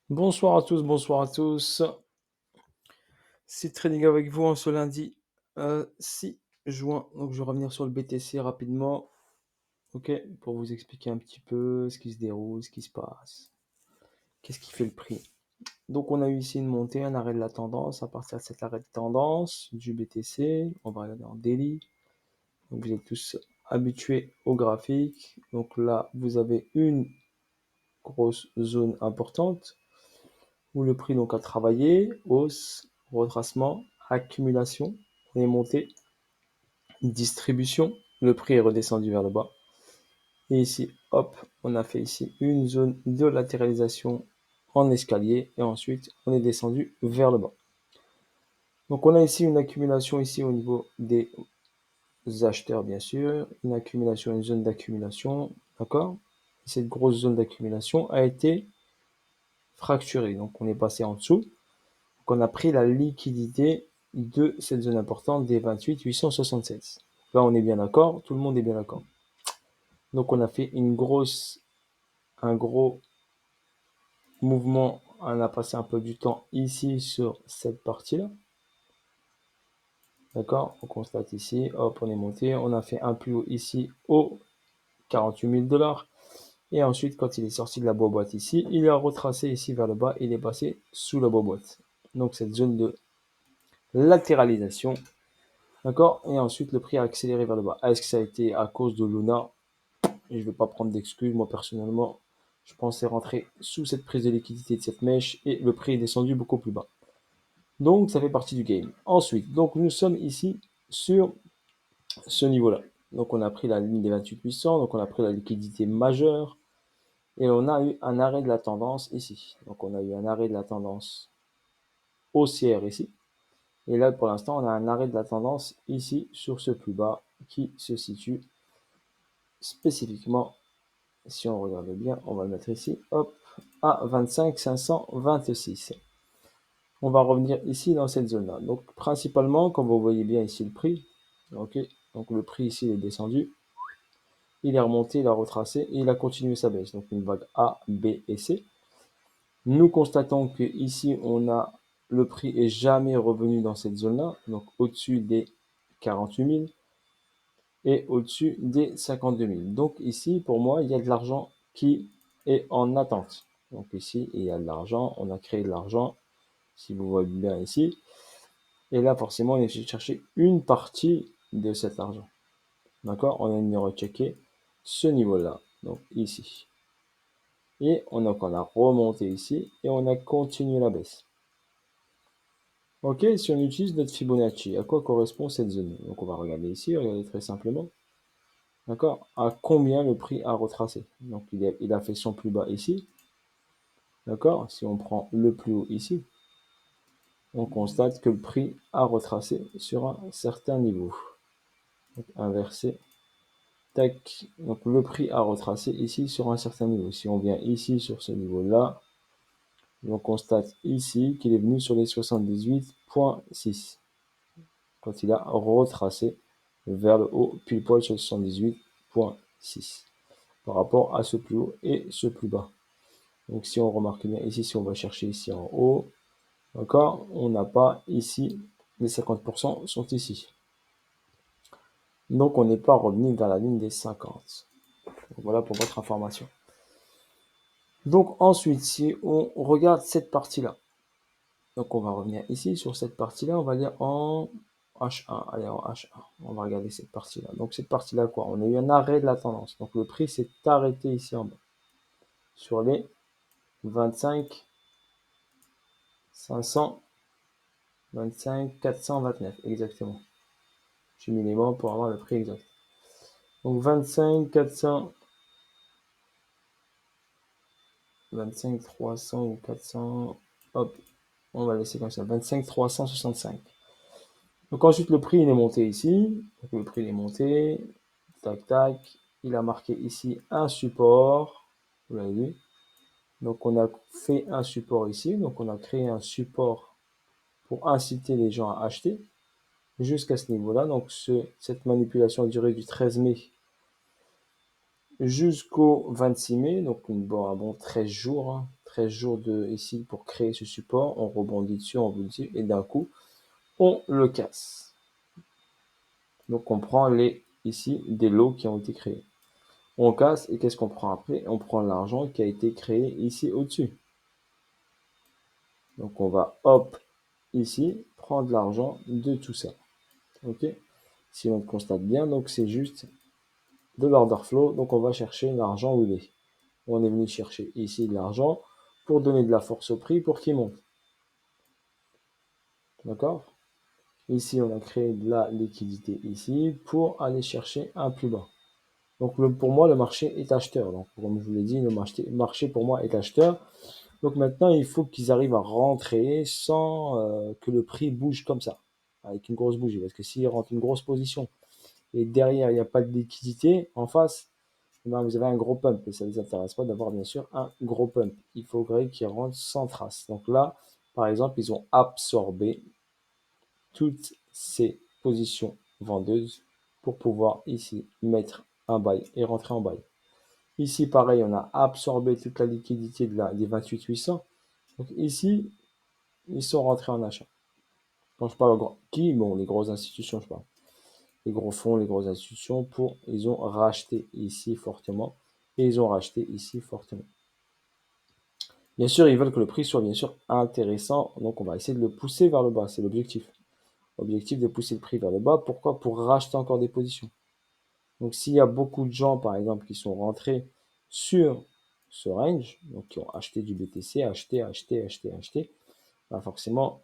Bonsoir à tous, bonsoir à tous. C'est Trading avec vous en ce lundi 6 juin. Donc je vais revenir sur le BTC rapidement, ok, pour vous expliquer un petit peu ce qui se déroule, ce qui se passe, qu'est-ce qui fait le prix. Donc on a eu ici une montée, un arrêt de la tendance. À partir de cet arrêt de tendance du BTC, on va regarder en daily. Donc vous êtes tous habitués au graphique. Donc là, vous avez une grosse zone importante où le prix donc a travaillé, hausse, retracement, accumulation, on est monté, distribution, le prix est redescendu vers le bas. Et ici, hop, on a fait ici une zone de latéralisation en escalier et ensuite on est descendu vers le bas. Donc on a ici une accumulation ici au niveau des acheteurs bien sûr, une accumulation, une zone d'accumulation, d'accord. Cette grosse zone d'accumulation a été fracturée, donc on est passé en dessous. Qu'on a pris la liquidité de cette zone importante des 28 876. Là, on est bien d'accord, tout le monde est bien d'accord. Donc, on a fait un gros mouvement. On a passé un peu du temps ici sur cette partie-là. D'accord. On constate ici, hop, on est monté. On a fait un plus haut ici au 48 000 dollars. Et ensuite, quand il est sorti de la boîte ici, il a retracé ici vers le bas. Il est passé sous la boîte. Donc, cette zone de latéralisation. D'accord. Et ensuite, le prix a accéléré vers le bas. Est-ce que ça a été à cause de Luna? Et je ne vais pas prendre d'excuses. Moi, personnellement, je pensais rentrer sous cette prise de liquidité de cette mèche et le prix est descendu beaucoup plus bas. Donc, ça fait partie du game. Ensuite, donc nous sommes ici sur ce niveau-là. Donc, on a pris la ligne des 28 800. Donc, on a pris la liquidité majeure. Et on a eu un arrêt de la tendance ici. Donc, on a eu un arrêt de la tendance haussière ici. Et là, pour l'instant, on a un arrêt de la tendance ici sur ce plus bas qui se situe spécifiquement, si on regarde bien, on va le mettre ici, hop, à 25 526. On va revenir ici dans cette zone-là. Donc, principalement, comme vous voyez bien ici le prix, ok, donc le prix ici est descendu, il est remonté, il a retracé et il a continué sa baisse. Donc, une vague A, B et C. Nous constatons que ici, on a le prix est jamais revenu dans cette zone-là, donc au-dessus des 48 000 et au-dessus des 52 000. Donc ici, pour moi, il y a de l'argent qui est en attente. Donc ici, il y a de l'argent, on a créé de l'argent, si vous voyez bien ici. Et là, forcément, on est obligé de chercher une partie de cet argent. D'accord. On a venu rechecker ce niveau-là, donc ici. Et on a remonté ici et on a continué la baisse. Ok, si on utilise notre Fibonacci, à quoi correspond cette zone? Donc on va regarder ici, regardez très simplement. D'accord. À combien le prix a retracé? Donc il a fait son plus bas ici. D'accord. Si on prend le plus haut ici, on constate que le prix a retracé sur un certain niveau. Donc inversé. Tac. Donc le prix a retracé ici sur un certain niveau. Si on vient ici sur ce niveau-là, on constate ici qu'il est venu sur les 78,6 quand il a retracé vers le haut, pile poil sur 78,6 par rapport à ce plus haut et ce plus bas. Donc si on remarque bien ici, si on va chercher ici en haut, d'accord, on n'a pas ici, les 50% sont ici. Donc on n'est pas revenu vers la ligne des 50. Donc, voilà pour votre information. Donc ensuite, si on regarde cette partie-là, donc on va revenir ici sur cette partie-là, on va dire en H1. Allez, en H1, on va regarder cette partie-là. Donc cette partie-là, quoi? On a eu un arrêt de la tendance. Donc le prix s'est arrêté ici en bas. Sur les 25 500, 25 429, exactement. J'ai mis les mots pour avoir le prix exact. Donc 25 400, 25 300 ou 400, hop, on va laisser comme ça, 25 365. Donc ensuite le prix il est monté ici, donc le prix il est monté, tac tac, il a marqué ici un support, vous l'avez vu. Donc on a fait un support ici, donc on a créé un support pour inciter les gens à acheter jusqu'à ce niveau-là. Donc cette manipulation a duré du 13 mai jusqu'au 26 mai, donc un bon 13 jours, hein, 13 jours ici pour créer ce support, on rebondit dessus, et d'un coup, on le casse. Donc on prend ici des lots qui ont été créés. On casse, et qu'est-ce qu'on prend après? On prend l'argent qui a été créé ici au-dessus. Donc on va, hop, ici, prendre l'argent de tout ça. Ok? Si on constate bien, donc c'est juste de l'order flow, donc on va chercher l'argent où il est. On est venu chercher ici de l'argent pour donner de la force au prix pour qu'il monte. D'accord? Ici, on a créé de la liquidité ici pour aller chercher un plus bas. Donc pour moi, le marché est acheteur. Donc comme je vous l'ai dit, le marché pour moi est acheteur. Donc maintenant, il faut qu'ils arrivent à rentrer sans que le prix bouge comme ça, avec une grosse bougie. Parce que s'ils rentrent une grosse position et derrière, il n'y a pas de liquidité en face, eh ben, vous avez un gros pump. Et ça ne les intéresse pas d'avoir bien sûr un gros pump. Il faudrait qu'ils rentrent sans trace. Donc là, par exemple, ils ont absorbé toutes ces positions vendeuses pour pouvoir ici mettre un buy et rentrer en buy. Ici, pareil, on a absorbé toute la liquidité des 28 800. Donc ici, ils sont rentrés en achat. Quand je parle qui? Bon, les grosses institutions, je parle. Les gros fonds, les grosses institutions, ils ont racheté ici fortement et ils ont racheté ici fortement. Bien sûr, ils veulent que le prix soit bien sûr intéressant, donc on va essayer de le pousser vers le bas, c'est l'objectif. Objectif de pousser le prix vers le bas, pourquoi? Pour racheter encore des positions. Donc s'il y a beaucoup de gens, par exemple, qui sont rentrés sur ce range, donc qui ont acheté du BTC, acheté, bah forcément,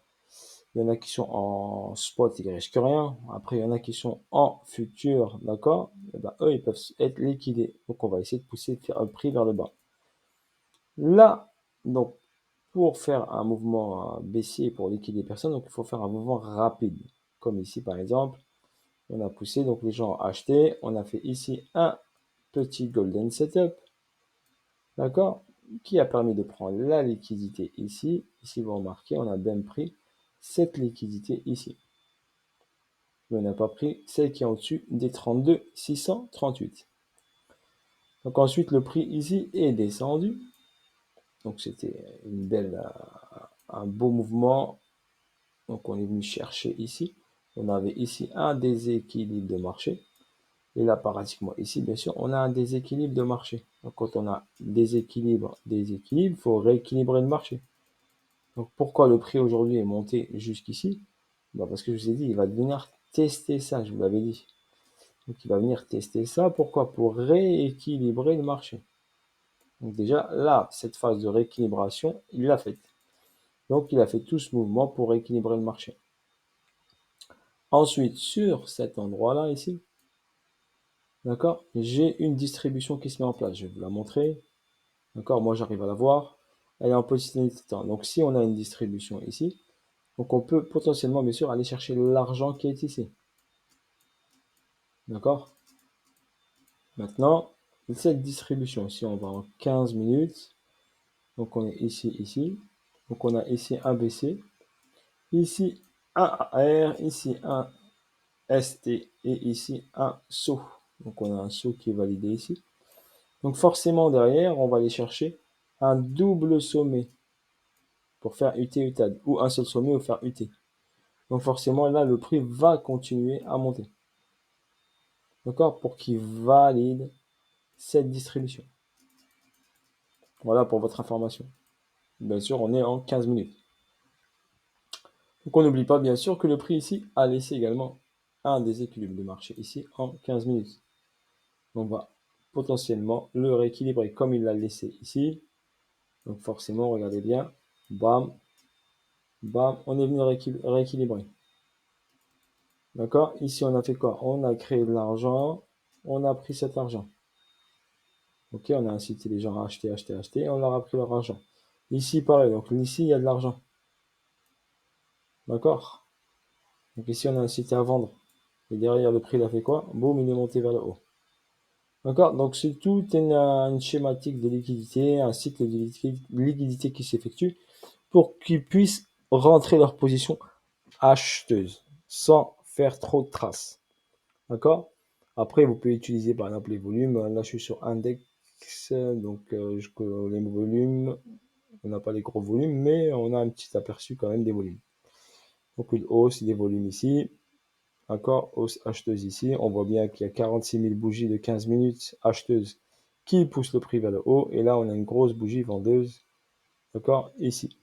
il y en a qui sont en spot, ils risquent rien. Après, il y en a qui sont en futur, d'accord? Et ben, eux, ils peuvent être liquidés. Donc, on va essayer de pousser le prix vers le bas. Là, donc, pour faire un mouvement baissier pour liquider personne, donc il faut faire un mouvement rapide. Comme ici, par exemple, on a poussé, donc les gens ont acheté. On a fait ici un petit golden setup, d'accord? Qui a permis de prendre la liquidité ici. Ici, vous remarquez, on a bien pris cette liquidité ici. Mais on n'a pas pris celle qui est au-dessus des 32 638. Donc ensuite, le prix ici est descendu. Donc c'était un beau mouvement. Donc on est venu chercher ici. On avait ici un déséquilibre de marché. Et là, pratiquement ici, bien sûr, on a un déséquilibre de marché. Donc quand on a déséquilibre, il faut rééquilibrer le marché. Donc pourquoi le prix aujourd'hui est monté jusqu'ici? Bah parce que je vous ai dit, il va venir tester ça, je vous l'avais dit. Donc il va venir tester ça. Pourquoi? Pour rééquilibrer le marché. Donc déjà, là, cette phase de rééquilibration, il l'a faite. Donc il a fait tout ce mouvement pour rééquilibrer le marché. Ensuite, sur cet endroit-là, ici, d'accord, j'ai une distribution qui se met en place. Je vais vous la montrer. D'accord, moi j'arrive à la voir. Elle est en positivité. Donc si on a une distribution ici, donc on peut potentiellement, bien sûr, aller chercher l'argent qui est ici. D'accord? Maintenant, cette distribution, si on va en 15 minutes, donc on est ici. Donc on a ici un BC, ici un AR, ici un ST et ici un saut. Donc on a un saut qui est validé ici. Donc forcément derrière, on va aller chercher un double sommet pour faire UT UTAD ou un seul sommet ou faire UT. Donc forcément là, le prix va continuer à monter. D'accord? Pour qu'il valide cette distribution. Voilà pour votre information. Bien sûr, on est en 15 minutes. Donc on n'oublie pas bien sûr que le prix ici a laissé également un déséquilibre de marché ici en 15 minutes. On va potentiellement le rééquilibrer comme il l'a laissé ici. Donc forcément, regardez bien, bam, bam, on est venu rééquilibrer. D'accord? Ici, on a fait quoi? On a créé de l'argent, on a pris cet argent. Ok, on a incité les gens à acheter, et on leur a pris leur argent. Ici, pareil, donc ici, il y a de l'argent. D'accord? Donc ici, on a incité à vendre. Et derrière, le prix, il a fait quoi? Boum, il est monté vers le haut. D'accord? Donc c'est tout une schématique de liquidité, un cycle de liquidité qui s'effectue pour qu'ils puissent rentrer leur position acheteuse sans faire trop de traces. D'accord? Après, vous pouvez utiliser par exemple les volumes. Là, je suis sur index, donc les volumes, on n'a pas les gros volumes, mais on a un petit aperçu quand même des volumes. Donc une hausse des volumes ici, d'accord, hausse acheteuse ici, on voit bien qu'il y a 46 000 bougies de 15 minutes acheteuses qui poussent le prix vers le haut, et là on a une grosse bougie vendeuse, d'accord, ici.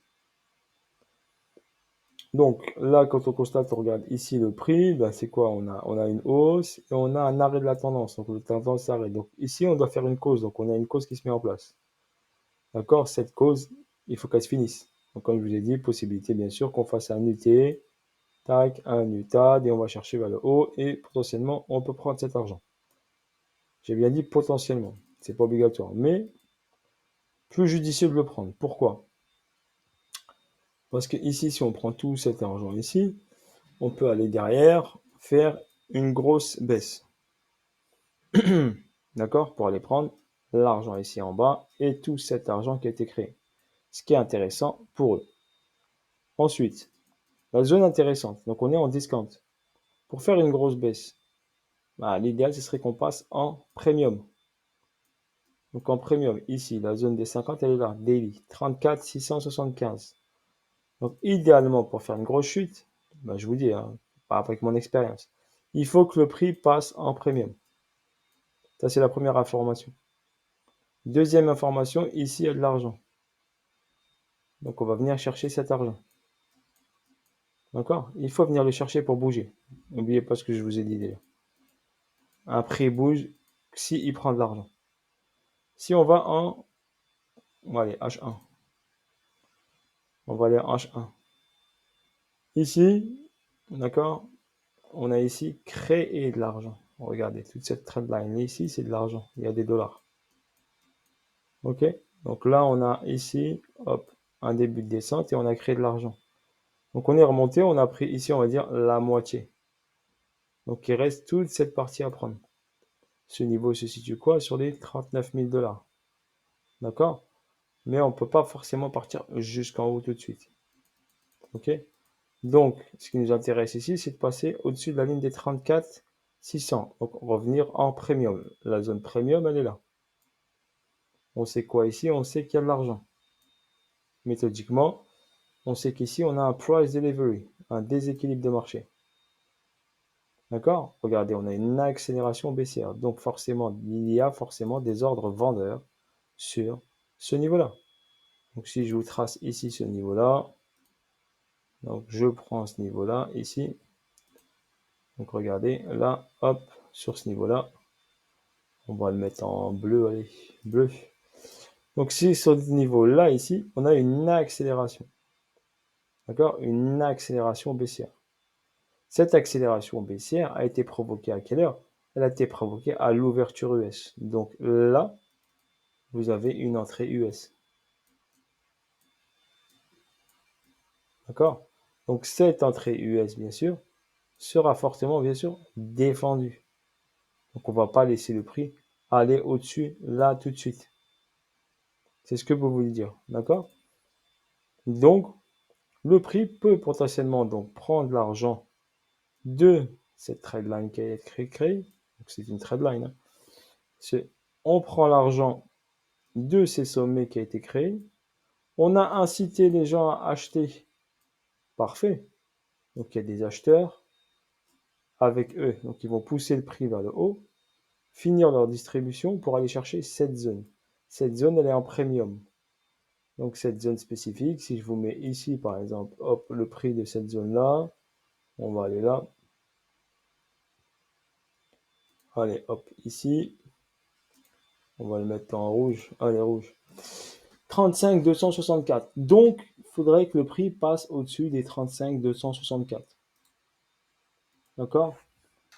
Donc là, quand on constate, on regarde ici le prix, ben, c'est quoi? On a une hausse et on a un arrêt de la tendance. Donc la tendance s'arrête. Donc ici, on doit faire une cause. Donc on a une cause qui se met en place. D'accord? Cette cause, il faut qu'elle se finisse. Donc comme je vous ai dit, possibilité bien sûr qu'on fasse un UT, tac, un UTAD et on va chercher vers le haut et potentiellement on peut prendre cet argent. J'ai bien dit potentiellement, c'est pas obligatoire, mais plus judicieux de le prendre. Pourquoi? Parce que ici, si on prend tout cet argent ici, on peut aller derrière faire une grosse baisse. D'accord? Pour aller prendre l'argent ici en bas et tout cet argent qui a été créé. Ce qui est intéressant pour eux. Ensuite, la zone intéressante. Donc on est en discount. Pour faire une grosse baisse, bah, l'idéal ce serait qu'on passe en premium. Donc en premium, ici, la zone des 50, elle est là, daily, 34 675. Donc idéalement, pour faire une grosse chute, bah, je vous dis, hein, par rapport avec mon expérience, il faut que le prix passe en premium. Ça, c'est la première information. Deuxième information, ici, il y a de l'argent. Donc on va venir chercher cet argent. D'accord? Il faut venir le chercher pour bouger. N'oubliez pas ce que je vous ai dit déjà. Un prix bouge si il prend de l'argent. Si on va en... On va aller H1. On va aller en H1. Ici, d'accord? On a ici créé de l'argent. Regardez, toute cette trendline ici, c'est de l'argent. Il y a des dollars. Ok? Donc là, on a ici, hop, un début de descente et on a créé de l'argent. Donc on est remonté, on a pris ici, on va dire, la moitié. Donc il reste toute cette partie à prendre. Ce niveau se situe quoi? Sur les 39 000 dollars. D'accord? Mais on ne peut pas forcément partir jusqu'en haut tout de suite. Ok? Donc, ce qui nous intéresse ici, c'est de passer au-dessus de la ligne des 34 600. Donc, revenir en premium. La zone premium, elle est là. On sait quoi ici? On sait qu'il y a de l'argent. Méthodiquement, on sait qu'ici, on a un price delivery, un déséquilibre de marché. D'accord? Regardez, on a une accélération baissière. Donc, forcément, il y a forcément des ordres vendeurs sur ce niveau-là. Donc, si je vous trace ici ce niveau-là, donc je prends ce niveau-là ici. Donc, regardez, là, hop, sur ce niveau-là, on va le mettre en bleu, allez, bleu. Donc, si sur ce niveau-là ici, on a une accélération. D'accord? Une accélération baissière. Cette accélération baissière a été provoquée à quelle heure? Elle a été provoquée à l'ouverture US. Donc là, vous avez une entrée US. D'accord? Donc cette entrée US, bien sûr, sera fortement, bien sûr, défendue. Donc on ne va pas laisser le prix aller au-dessus là tout de suite. C'est ce que vous voulez dire. D'accord? Donc, le prix peut potentiellement donc prendre l'argent de cette tradeline qui a été créée. Donc c'est une tradeline. Hein. On prend l'argent de ces sommets qui a été créé. On a incité les gens à acheter. Parfait. Donc il y a des acheteurs avec eux. Donc ils vont pousser le prix vers le haut, finir leur distribution pour aller chercher cette zone. Cette zone, elle est en premium. Donc cette zone spécifique, si je vous mets ici par exemple, hop, le prix de cette zone-là, on va aller là. Allez, hop, ici. On va le mettre en rouge. Allez, rouge. 35 264. Donc, il faudrait que le prix passe au-dessus des 35 264. D'accord?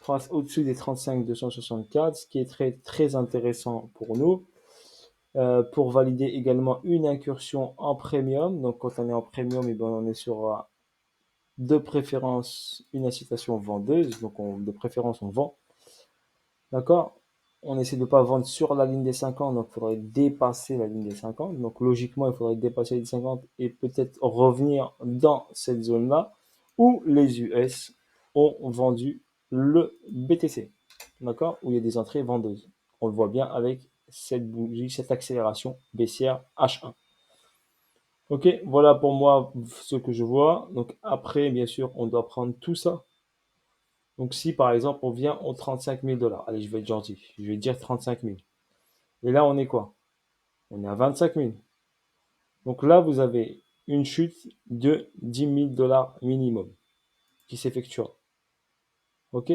Passe au-dessus des 35 264, ce qui est très, très intéressant pour nous. Pour valider également une incursion en premium. Donc, quand on est en premium, et bien, on est sur de préférence une incitation vendeuse. Donc, de préférence, on vend. D'accord? On essaie de ne pas vendre sur la ligne des 50, donc il faudrait dépasser la ligne des 50. Donc logiquement, il faudrait dépasser la ligne des 50 et peut-être revenir dans cette zone-là où les US ont vendu le BTC. D'accord? Où il y a des entrées vendeuses. On le voit bien avec cette bougie, cette accélération baissière H1. Ok, voilà pour moi ce que je vois. Donc après, bien sûr, on doit prendre tout ça. Donc si par exemple on vient aux 35 000 $, allez, je vais être gentil, je vais dire 35 000. Et là, on est quoi? On est à 25 000. Donc là, vous avez une chute de 10 000 $ minimum qui s'effectuera. Ok?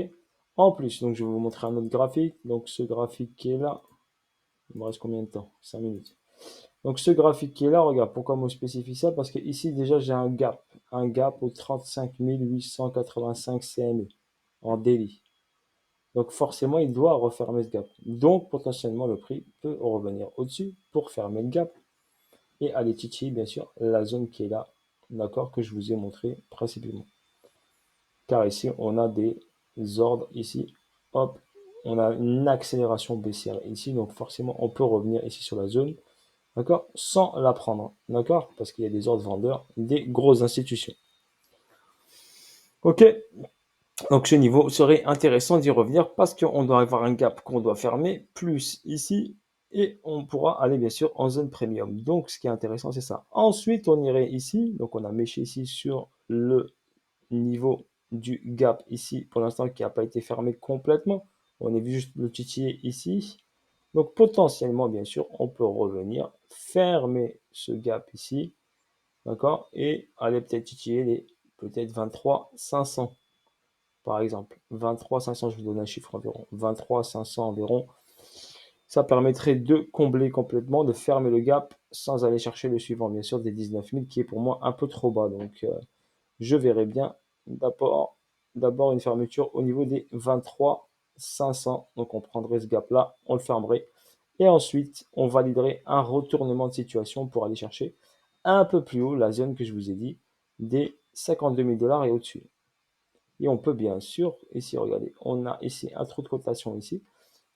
En plus, donc je vais vous montrer un autre graphique. Donc ce graphique qui est là, il me reste combien de temps? 5 minutes. Donc ce graphique qui est là, regarde, pourquoi moi je spécifie ça? Parce que ici déjà j'ai un gap au 35 885 CME en daily. Donc forcément il doit refermer ce gap. Donc potentiellement le prix peut revenir au-dessus pour fermer le gap et aller titiller bien sûr la zone qui est là, d'accord, que je vous ai montré principalement. Car ici on a des ordres ici, hop, on a une accélération baissière ici, donc forcément on peut revenir ici sur la zone. D'accord? Sans la prendre. D'accord? Parce qu'il y a des ordres vendeurs des grosses institutions. Ok? Donc ce niveau serait intéressant d'y revenir parce qu'on doit avoir un gap qu'on doit fermer, plus ici, et on pourra aller bien sûr en zone premium. Donc ce qui est intéressant, c'est ça. Ensuite, on irait ici. Donc on a méché ici sur le niveau du gap ici, pour l'instant, qui n'a pas été fermé complètement. On est juste le titiller ici. Donc potentiellement, bien sûr, on peut revenir fermer ce gap ici, d'accord, et aller peut-être titiller les peut-être 23 500 par exemple. 23 500, je vous donne un chiffre environ. 23 500 environ. Ça permettrait de combler complètement, de fermer le gap sans aller chercher le suivant, bien sûr, des 19 000 qui est pour moi un peu trop bas. Donc je verrais bien d'abord une fermeture au niveau des 23 500. Donc on prendrait ce gap là, on le fermerait. Et ensuite, on validerait un retournement de situation pour aller chercher un peu plus haut la zone que je vous ai dit des 52 000 $ et au-dessus. Et on peut bien sûr, ici, regardez, on a ici un trou de cotation ici.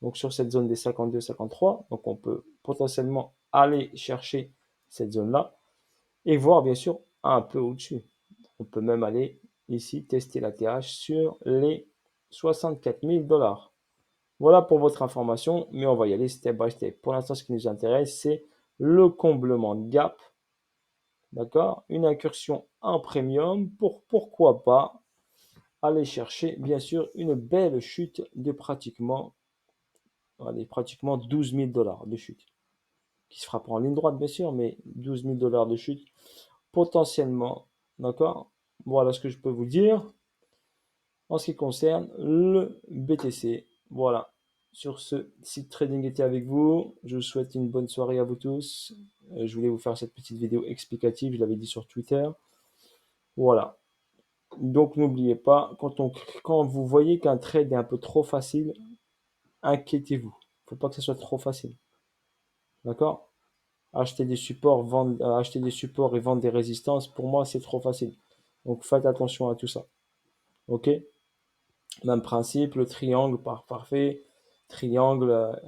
Donc sur cette zone des 52-53, donc on peut potentiellement aller chercher cette zone-là et voir bien sûr un peu au-dessus. On peut même aller ici tester la TH sur les 64 000 $. Voilà pour votre information, mais on va y aller step by step. Pour l'instant, ce qui nous intéresse, c'est le comblement de gap, d'accord? Une incursion en premium pour, pourquoi pas, aller chercher, bien sûr, une belle chute de pratiquement, allez, pratiquement 12 000 $ de chute, qui se fera pas en ligne droite, bien sûr, mais 12 000 $ de chute, potentiellement, d'accord? Voilà ce que je peux vous dire en ce qui concerne le BTC. Voilà. Sur ce, site Trading était avec vous. Je vous souhaite une bonne soirée à vous tous. Je voulais vous faire cette petite vidéo explicative, je l'avais dit sur Twitter. Voilà. Donc n'oubliez pas, quand vous voyez qu'un trade est un peu trop facile, inquiétez-vous. Il ne faut pas que ce soit trop facile. D'accord? Acheter des supports et vendre des résistances, pour moi, c'est trop facile. Donc faites attention à tout ça. Ok? Même principe, le triangle parfait. Triangle,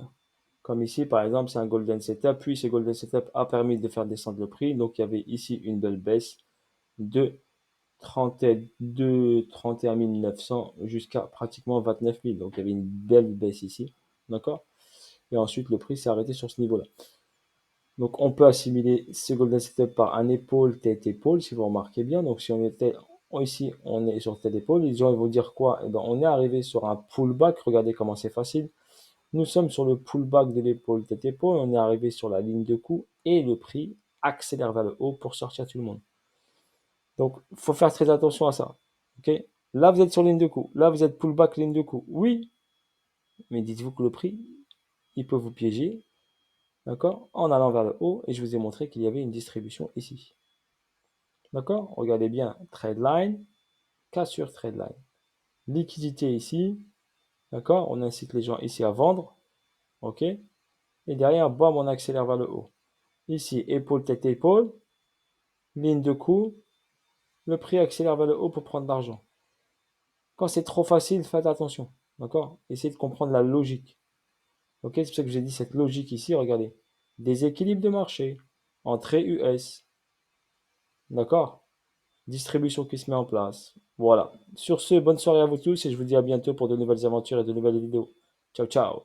comme ici, par exemple, c'est un golden setup. Puis ce golden setup a permis de faire descendre le prix. Donc il y avait ici une belle baisse de 32, 31 900 jusqu'à pratiquement 29 000. Donc il y avait une belle baisse ici. D'accord? Et ensuite, le prix s'est arrêté sur ce niveau-là. Donc on peut assimiler ce golden setup par un épaule, tête, épaule, si vous remarquez bien. Donc si on était ici, on est sur tête, épaule. Les gens ils vont dire quoi? Eh ben, on est arrivé sur un pullback. Regardez comment c'est facile. Nous sommes sur le pullback de l'épaule, tête, épaule. On est arrivé sur la ligne de coup et le prix accélère vers le haut pour sortir tout le monde. Donc il faut faire très attention à ça. Ok? Là, vous êtes sur ligne de coup. Là, vous êtes pullback, ligne de coup. Oui, mais dites-vous que le prix, il peut vous piéger, d'accord, en allant vers le haut. Et je vous ai montré qu'il y avait une distribution ici. D'accord? Regardez bien, trade line, cassure trade line. Liquidité ici, d'accord? On incite les gens ici à vendre, ok? Et derrière, bam, on accélère vers le haut. Ici, épaule, tête, épaule, ligne de coup, le prix accélère vers le haut pour prendre de l'argent. Quand c'est trop facile, faites attention, d'accord? Essayez de comprendre la logique. Ok? C'est pour ça que j'ai dit cette logique ici, regardez. Des équilibres de marché, entrée US, d'accord? Distribution qui se met en place. Voilà. Sur ce, bonne soirée à vous tous et je vous dis à bientôt pour de nouvelles aventures et de nouvelles vidéos. Ciao, ciao.